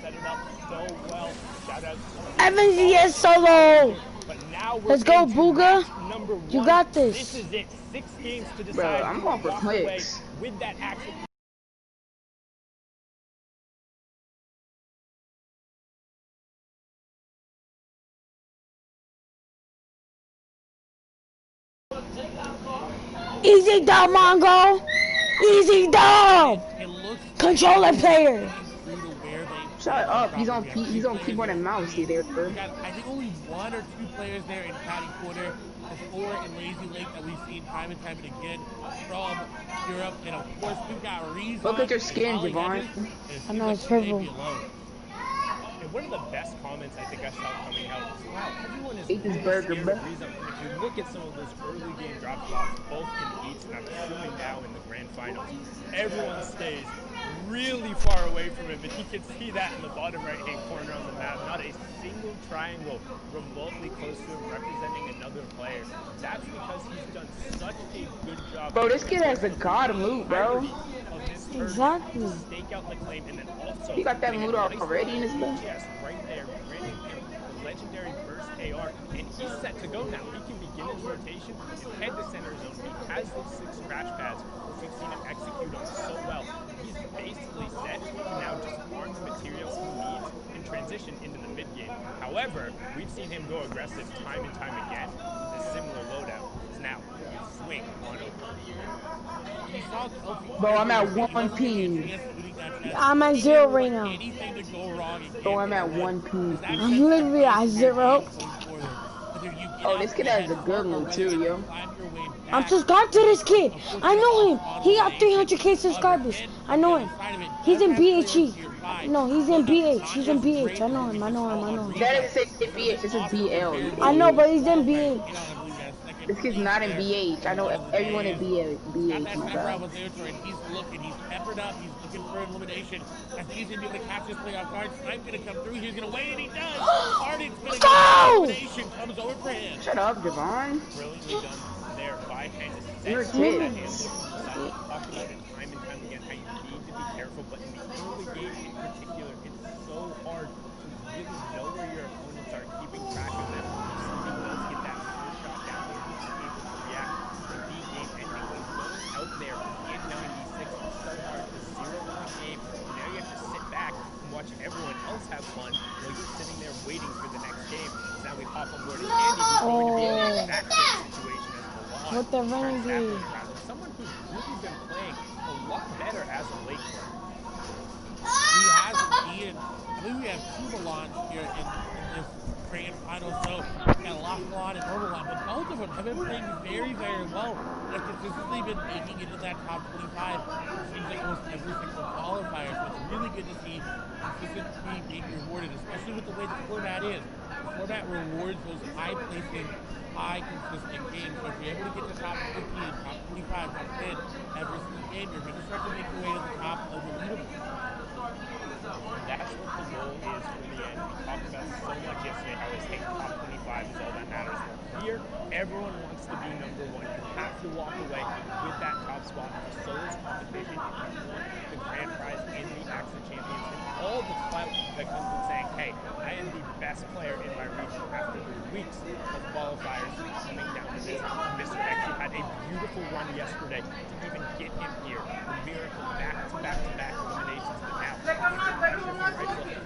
set it up so well. Shout out to FNC solo. But now we're Let's go, Booga. You got this. This is it. 6 games to decide. Bro, I'm going for clicks. With that action. Easy dub, Mongo. Easy dub. Controller player. Shut up. He's on keyboard and mouse. He there, bro. I think only 1 or 2 players there in Patty Quarter before in Lazy Lake that we've seen time and time again from Europe. And of course, we've got reasons. Look at your skin, Javon. I know it's purple. And one of the best comments I think I saw coming out was, wow, everyone is eat this burger, bro. If you look at some of those early game drop spots, both in the Eats and I'm assuming now in the grand finals, everyone stays really far away from him, but he can see that in the bottom right-hand corner on the map. Not a single triangle remotely close to him representing another player. That's because he's done such a good job. Bro, this kid has a god loot, bro. Exactly. Stake out the claim and then also he got that loot already in his stuff. Yes, right there. Granting him the legendary burst AR, and he's set to go now. He can begin his rotation and head to center zone. He has those 6 scratch pads, which we've seen him execute on so well. He's basically set to now just farm the materials he needs and transition into the mid game. However, we've seen him go aggressive time and time again. A similar loadout is now swing on over. Bro, I'm at 1 P. I'm at 0 right now. Bro, I'm at 1 P. I'm literally at 0. Oh, this kid has a good loot too, yo. I'm subscribed to this kid. I know him. He got 300K subscribers. I know him. He's in BHE. No, he's in BH. He's in BH. I know him. I know him. I know him. That doesn't say BH. This is BL. I know, but he's in BH. This kid's not in BH. I know everyone in BH. He's looking. He's peppered up. He's looking for elimination. As he's going to be able to catch this play off guard. Snipe's going to come through. He's going to wait, and he does. Harden's going to get elimination. Comes over for him. Shut up, Javon. Brilliantly done there by Henderson. You're a kid. Talked about it time and time again how you need to be careful, but in the early game in particular, it's so hard to really know where your opponents are, keeping track of them. Something does get that first shot down there, he's able to react. The B game ending was going out there in 96. It's so hard to 0-point game. Now you have to sit back and watch everyone else have fun while you're sitting there waiting for the next game. So now we hop on board and Andy, who's going to be in the exact same situation as Milan. What the renegade? Someone who's really been playing a lot better as of late. He has Ian. I believe we have 2 Milans here in this grand final. So we got Lachlan and Overlap, but both of them have been playing very, very well. They've consistently been making it to that top 25. It seems like almost every single qualifier. So it's really good to see consistency being rewarded, especially with the way the format is. The format rewards those high-placing, high consistent games. So if you're able to get to top 15, top 25, top 10 every single game, you're going to start to make your way to the top of the leaderboard. That's what the goal is for the end. We talked about so much yesterday how it's hey, top 25 is all that matters. Here, everyone wants to be number 1. You have to walk away with that top spot. So is competition. If you want the grand prize in the AXA Championship, all the clout that comes with saying, hey, I am the best player in my region after weeks of qualifiers coming down to this. Mr. X, who had a beautiful run yesterday to even get him here. The miracle back-to-back eliminations, but now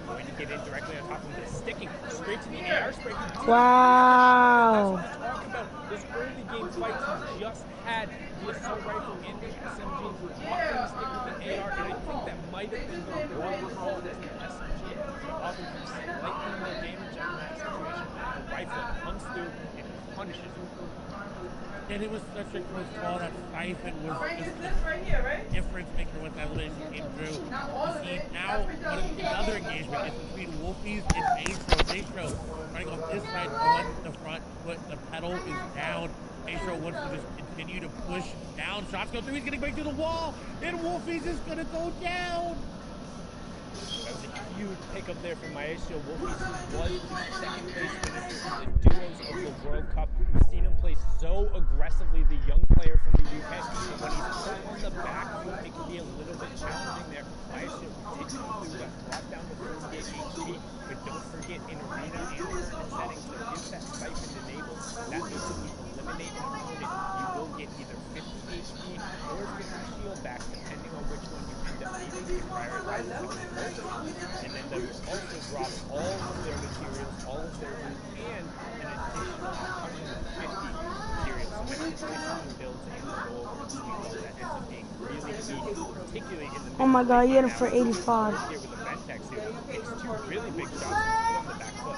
going to get in directly on top of him, sticking straight to the AR spray. Wow. That's what I'm talking about. This early game fight he just had the assault rifle in the SMG. Often stick with the AR, and I think that might have been the wrong call as the SMG. Often slightly more damage on that situation. The rifle comes through and punishes him. And it was such a close call that Siphon was just a difference maker when that elimination came through. You see now another engagement is between Wolfies and Maestro. Running off this side on the front foot, the pedal is down. Maestro wants to just continue to push down. Shots go through, he's getting back to the wall, and Wolfies is gonna go down. That was a huge pickup there from Maestro. Wolfies was the second place finisher in the duos of the World Cup. We've seen him play so aggressively, the young player from the UK. When he's put on the back foot, it can be a little bit challenging there. Maestro did come through, got brought down the first game. prioritize the first. And then they will also drop all of their materials, all of their loot, and an additional 150 materials. So many pricing builds in the goal over the sweet low that ends up being really key, particularly in the Oh my god, he hit him now. for 85. Here with the Ventex, who takes two really big shots and put on the back foot.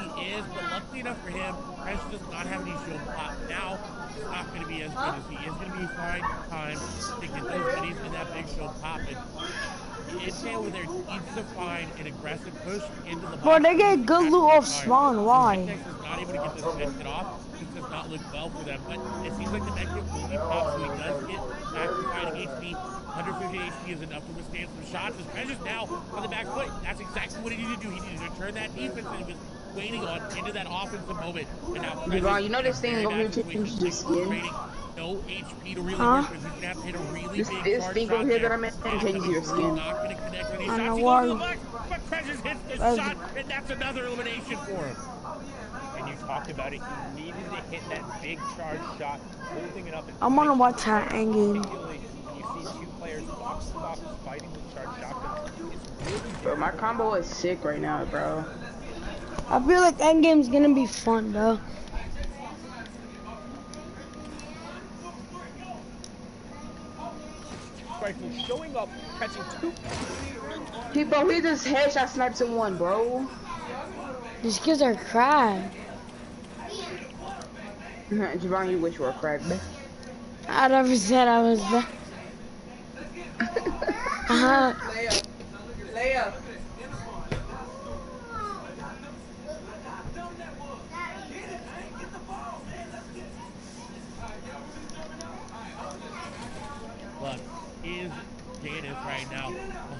He is, but luckily enough for him, Precious does not have any shield pop. Now, it's not going to be as good as he is going to be fine time to get those minis in that big shield pop. And Intel over there needs to find an aggressive push into the box. Bro, they get good loot off spawn. Why? Ventex is not able to get this medkit off. This does not look well for them, but it seems like the medkit will be popped, so he does get back to fighting HP. 150 HP is enough to withstand some shots. As Precious now on the back foot. That's exactly what he needed to do. He needed to turn that defense that he was waiting on into that offensive moment. And now Devon, you know this thing over here changes the skin? No HP to really work with. He's going to have to hit a really This big thing over here that I'm in changes your skin. Not going to connect with these I shots. know He why. goes to the box, but Precious hits the shot, and that's another elimination for him. And you talked about it, he needed to hit that big charge shot, holding it up. I wanna watch that endgame. Particularly when you see two players box to box fighting with charge shotguns, it's really Bro, my combo is sick right now, bro. I feel like endgame's gonna be fun, though. Rifle showing up, catching two. People, he just headshot snipes in one, bro. These kids are cracked. Javon, you wish you were cracked, man. I never said I was bad. Layup. Look, is Janice right now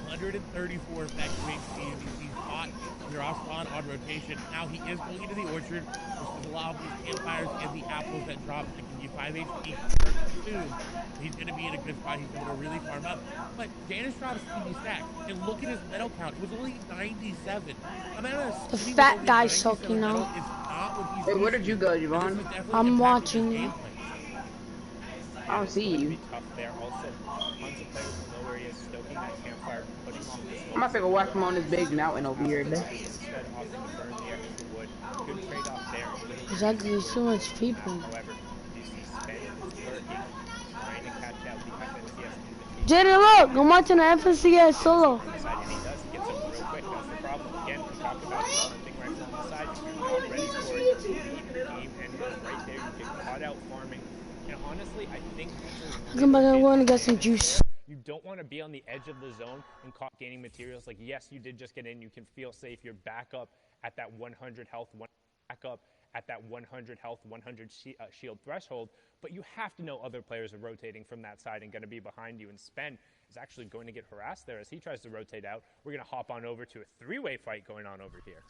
134 effective HP. He's hot. They're off spawn on rotation. Now he is going into the orchard, which will allow these campfires and the apples that drop to give you 5 HP per soon. He's going to be in a good spot. He's going to really farm up. But Janice drops TV stack. And look at his medal count. It was only 97. The fat guy sucking now. Hey, where did you go, Javon? I'm watching you. I don't see you. Tough there. Also, tons of players will know where he is, stoking that campfire, putting on this. I'm about to go watch him on this big mountain over here. Instead, opting to burn the extra wood. Good trade-off there. Exactly, there's so much people. However, you see Spen is lurking, trying to catch out the FNCS invitation. Jaden, look! I'm watching the FNCS solo. On the side, and he does. He gets him real quick. That's the problem. Again, we talked about the hunting rifle on the side. If you're not ready for it, you leave the team, and right there, you get caught out farming. And honestly, I think I'm going to get some juice. you don't want to be on the edge of the zone and caught gaining materials. Like, yes, you did just get in. You can feel safe. You're back up at that 100 health, back up at that 100 health, 100 shield threshold. But you have to know other players are rotating from that side and going to be behind you. And Spen is actually going to get harassed there as he tries to rotate out. We're going to hop on over to a three-way fight going on over here.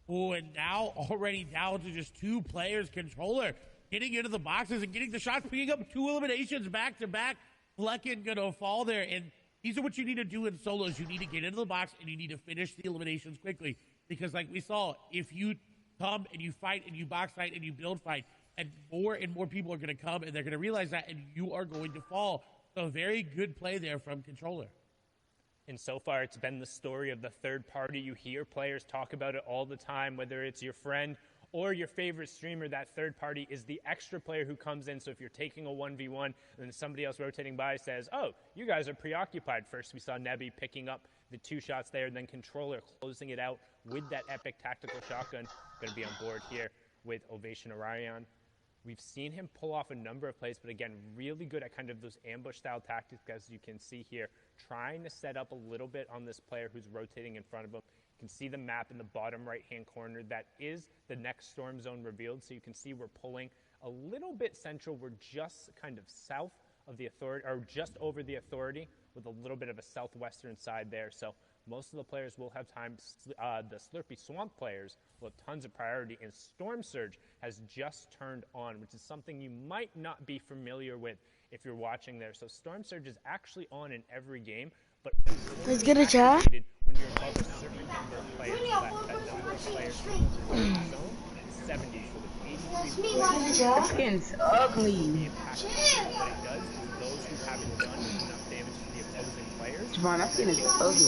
Oh, and now already down to just two players. Controller getting into the boxes and getting the shots, picking up two eliminations back to back. Flecken gonna fall there, and these are what you need to do in solos. You need to get into the box and you need to finish the eliminations quickly, because like we saw, if you come and you fight and you box fight and you build fight, and more people are gonna come and they're gonna realize that, and you are going to fall. So very good play there from Controller. And so far, it's been the story of the third party. You hear players talk about it all the time, whether it's your friend or your favorite streamer. That third party is the extra player who comes in. So if you're taking a 1v1 and then somebody else rotating by says, oh, you guys are preoccupied. First, we saw Nebby picking up the two shots there, then Controller closing it out with that epic tactical shotgun. Going to be on board here with Ovation Orion. We've seen him pull off a number of plays, but again, really good at kind of those ambush-style tactics, as you can see here, trying to set up a little bit on this player who's rotating in front of him. You can see the map in the bottom right-hand corner. That is the next storm zone revealed, so you can see we're pulling a little bit central. We're just kind of south of the authority, or just over the authority, with a little bit of a southwestern side there. So most of the players will have time. The Slurpy Swamp players will have tons of priority, and Storm Surge has just turned on, which is something you might not be familiar with if you're watching there. So Storm Surge is actually on in every game, but let's get a chat. When you're above a certain number of players, that number of players in the zone is 70. So with 83 players, This skin's ugly. what it does is those who haven't done enough damage advantage to the opposing players. Javon, that skin is ugly.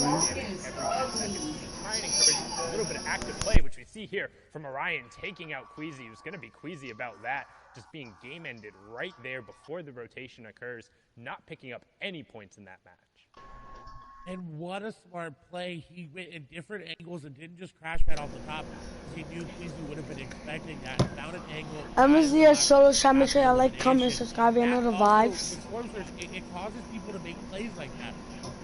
Try and encourage a little bit of active play, which we see here from Orion taking out Queasy, who's going to be queasy about that, just being game ended right there before the rotation occurs, not picking up any points in that match. And what a smart play. He went in different angles and didn't just crash pad off the top. He knew Queasy would have been expecting that. Found an angle. I'm gonna see a solo shot. Make sure y'all like, comment, subscribe, and know the vibes. It causes people to make plays like that.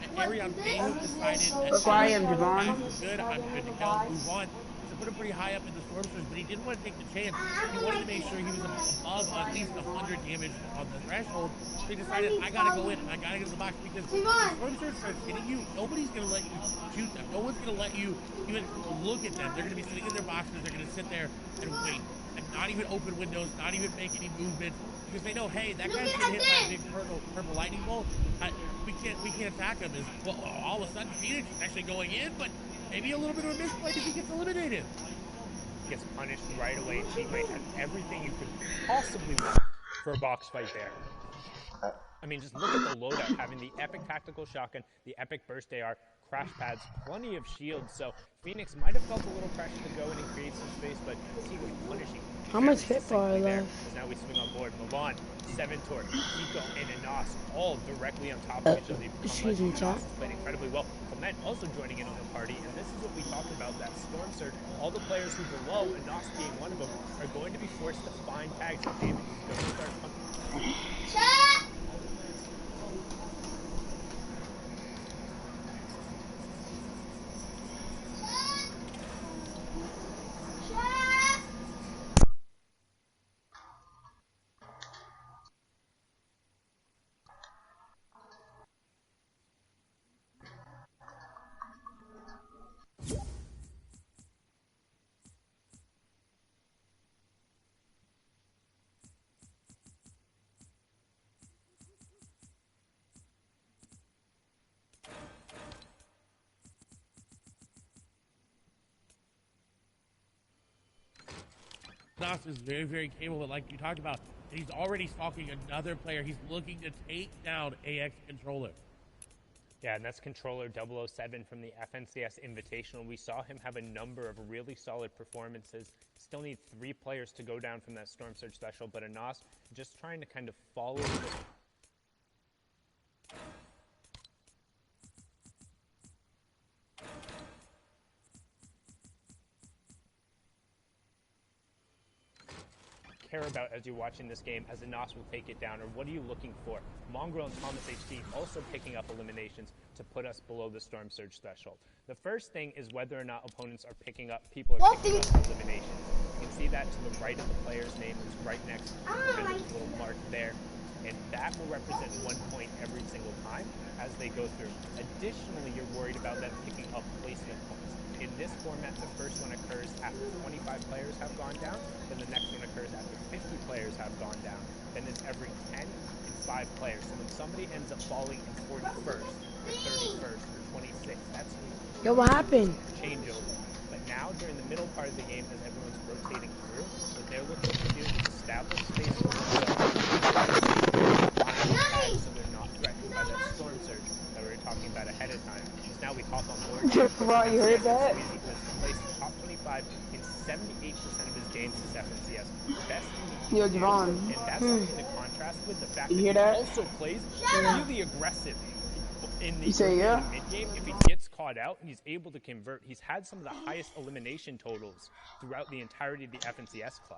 And Arion Bayhook decided Look where I am, Javon. I'm good to go, move on. To put him pretty high up in the storm surge, but he didn't want to take the chance. He wanted to make sure he was above at least 100 damage on the threshold. So he decided, I gotta go in, I gotta get to the box, because the storm surge starts hitting you, nobody's gonna let you shoot them. No one's gonna let you even look at them. They're gonna be sitting in their boxes, they're gonna sit there and wait, and not even open windows, not even make any movements, because they know, hey, that guy's gonna hit that big purple lightning bolt. We can't attack him. Well, all of a sudden, Phoenix is actually going in, but maybe a little bit of a misplay if he gets eliminated. Gets punished right away. Teammate had everything you could possibly want for a box fight there. I mean, just look at the loadout, having the epic tactical shotgun, the epic burst AR, crash pads, plenty of shields. So Phoenix might have felt a little pressure to go in and create some space, but he was punishing. How much hit bar left? Now we swing on board. Milan, 7 Torque, Kiko, and Anas all directly on top of each other. Excuse me, chat. Played incredibly well. Clement also joining in on the party, and this is what we talked about, that storm surge. All the players who below, Anas being one of them, are going to be forced to find tags and David is going to start punching. Nas is very, very capable, like you talked about. And he's already stalking another player. He's looking to take down AX Controller. Yeah, and that's Controller 007 from the FNCS Invitational. We saw him have a number of really solid performances. Still need 3 players to go down from that Storm Surge special, but Anas just trying to kind of follow the... care about as you're watching this game, as Anas will take it down, or what are you looking for? Mongrel and Thomas HC also picking up eliminations to put us below the Storm Surge threshold. The first thing is whether or not opponents are picking up, people are picking up eliminations. You can see that to the right of the player's name, is right next to the little mark there. And that will represent 1 point every single time as they go through. Additionally, you're worried about them picking up placement points. In this format, the first one occurs after 25 players have gone down, then the next one occurs after 50 players have gone down, then it's every 10 and 5 players. So when somebody ends up falling in 41st, or 31st, or 26th, that's when Yo, what happened? Change over. But now, during the middle part of the game, as everyone's rotating through, what they're looking to do is establish space for themselves, so they're not threatened by that storm surge that we were talking about ahead of time. Now we hop on board. Wow, you heard that? Placed top 25 in 78% of his games this FNCS. Best in the Yo, Javon. And that's something to contrast with the fact You that hear he that? also plays really aggressive in the, You say yeah? mid game. If he gets caught out and he's able to convert, he's had some of the highest elimination totals throughout the entirety of the FNCS play.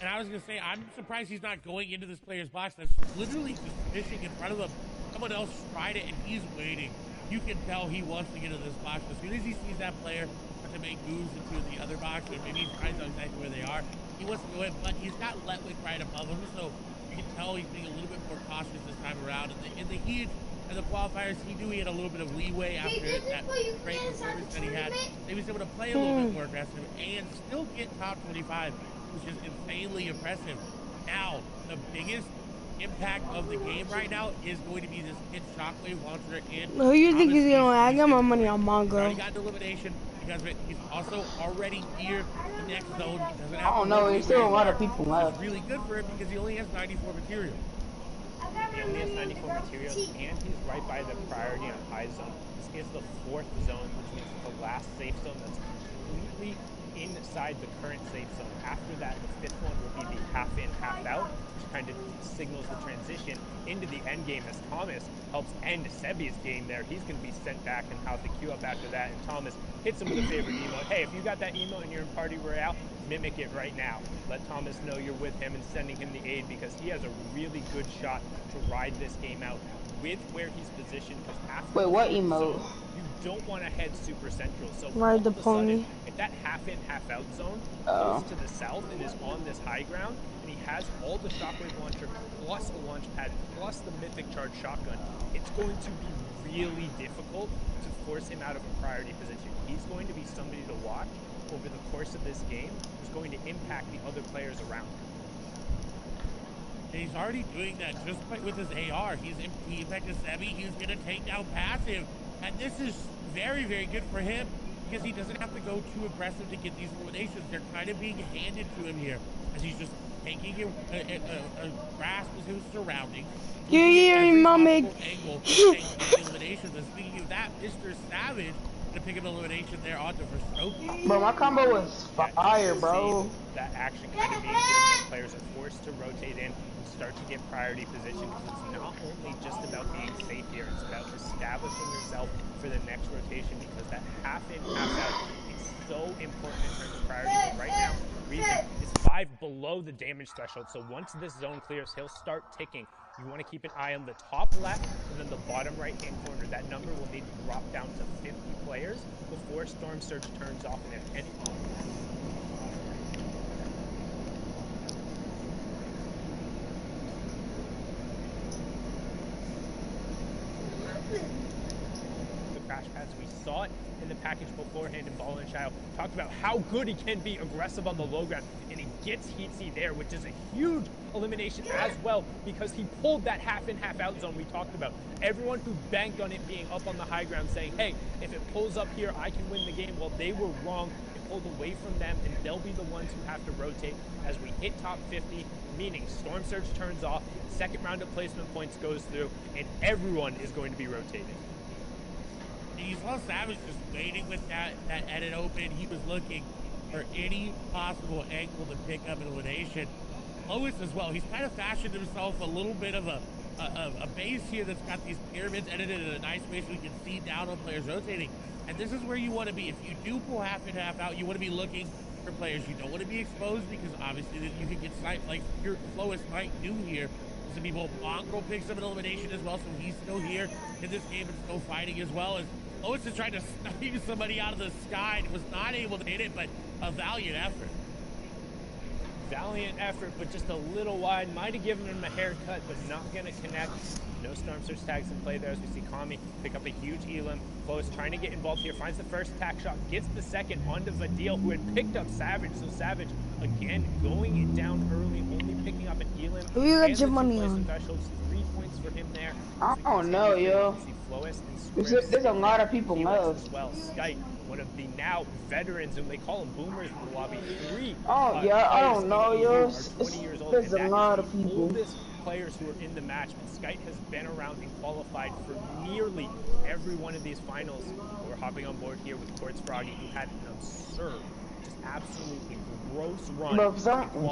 And I was going to say, I'm surprised he's not going into this player's box that's literally just fishing in front of him. Someone else tried it, and he's waiting. You can tell he wants to get into this box. As soon as he sees that player start to make moves into the other box, or maybe he finds out exactly where they are, he wants to go in. But he's got Letwick right above him, so you can tell he's being a little bit more cautious this time around. In the heat and the qualifiers, he knew he had a little bit of leeway after that great performance that he had. He was able to play a little bit more aggressive and still get top 25, which is insanely impressive. Now, the biggest impact of the game right now is going to be this hit shockwave launcher. And Who you think is gonna win? I got my money on he's already Mongrel. got an elimination because of it. He's also already near the next zone. He doesn't have I don't know, there's still a lot of people left. It's really good for him because he only has 94 material. He only has 94 materials, and he's right by the priority on high zone. This is the 4th zone, which means it's the last safe zone that's completely inside the current safe zone. After that, the 5th one will be the half in, half out, which kind of signals the transition into the end game as Thomas helps end Sebi's game there. He's going to be sent back and have to queue up after that, and Thomas hits him with a favorite emote. Hey, if you got that emote and you're in Party Royale, mimic it right now. Let Thomas know you're with him and sending him the aid, because he has a really good shot to ride this game out with where he's positioned. Because after wait, what emote? You don't want to head super central. So Ride the pony. Sudden, if that half in, half out zone goes to the south and is on this high ground, and he has all the shockwave launcher plus a launch pad plus the mythic charge shotgun, it's going to be really difficult to force him out of a priority position. He's going to be somebody to watch over the course of this game, who's going to impact the other players around him. And he's already doing that just with his AR. He impacted Sebi. He's going to take down passive. And this is very, very good for him, because he doesn't have to go too aggressive to get these eliminations. They're kind of being handed to him here, as he's just taking a grasp of his surroundings. You're hearing, mommy. Eliminations. And speaking of that, Mr. Savage to pick up elimination there onto Verstoki. Bro, my combo was fire, bro. That action kind of being given as players are forced to rotate in and start to get priority position, because it's not only just about being safe here, it's about establishing yourself for the next rotation, because that half in, half out is so important in terms of priority. But right now, Reason is 5 below the damage threshold, so once this zone clears, he'll start ticking. You want to keep an eye on the top left and then the bottom right-hand corner. That number will need to drop down to 50 players before Storm Surge turns off, and at any point. The crash pads, we saw it in the package beforehand, and Ball and Child talked about how good he can be aggressive on the low ground, and he gets Heatsy there, which is a huge elimination as well, because he pulled that half in, half out zone we talked about. Everyone who banked on it being up on the high ground saying, hey, if it pulls up here, I can win the game, well, they were wrong. It pulled away from them, and they'll be the ones who have to rotate as we hit top 50, meaning Storm Surge turns off, second round of placement points goes through, and everyone is going to be rotating. You saw Savage just waiting with that edit open. He was looking for any possible angle to pick up an elimination. Lois as well. He's kind of fashioned himself a little bit of a base here that's got these pyramids edited in a nice way so we can see down on players rotating. And this is where you want to be. If you do pull half in, half out, you want to be looking for players. You don't want to be exposed, because obviously that you can get sniped like your Lois might do here. Some people, Mongrel picks up an elimination as well, so he's still here in this game and still fighting as well. As Lois is trying to snipe somebody out of the sky and was not able to hit it, but a valiant effort. Valiant effort, but just a little wide. Might have given him a haircut, but not going to connect. No Storm Surge tags in play there, as we see Kami pick up a huge elim. Close, trying to get involved here, finds the first attack shot, gets the second onto Vadil, who had picked up Savage. So Savage, again, going it down early, only picking up an elim. Who you got your money on? Thresholds, 3 points for him there. I don't know, yo. There's a lot of people love. As well, Skype, one of the now veterans, and they call them boomers in the lobby. 3. Oh yeah, I don't know, yo. There's a lot of people. Oldest players who are in the match, but Skype has been around and qualified for nearly every one of these finals. We're hopping on board here with Quartz Froggy, who had an absurd, just absolutely gross run. But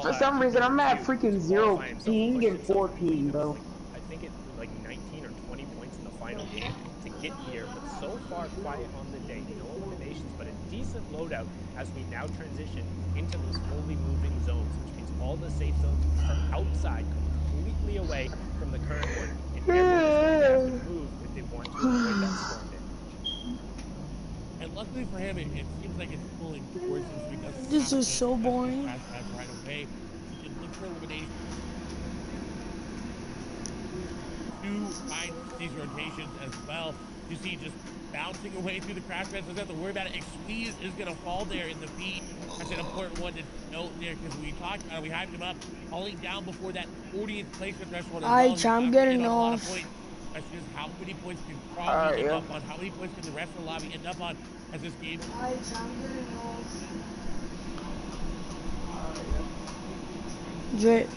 for some reason, I'm at freaking 0 ping and 4 ping, bro. I think it's like 19 or 20 points in the final game to get here, but so far quiet on the day. No eliminations, but a decent loadout as we now transition into those fully moving zones, which means all the safe zones are outside, completely away from the current one, and everyone's going to have to move if they want to avoid that storm damage. And luckily for him, it seems like it's pulling towards him, because this is so boring. Right away. He can look for elimination to find these rotations as well. You see just bouncing away through the crash pads, doesn't have to worry about it. Squeeze is going to fall there in the feed. That's an important one to note there, because we talked about it, we hyped him up, falling down before that 40th placement threshold. Alright, I'm getting off. That's just how many points can probably end up on, how many points can the rest of the lobby end up on as this game. Alright, I'm getting off. Drip.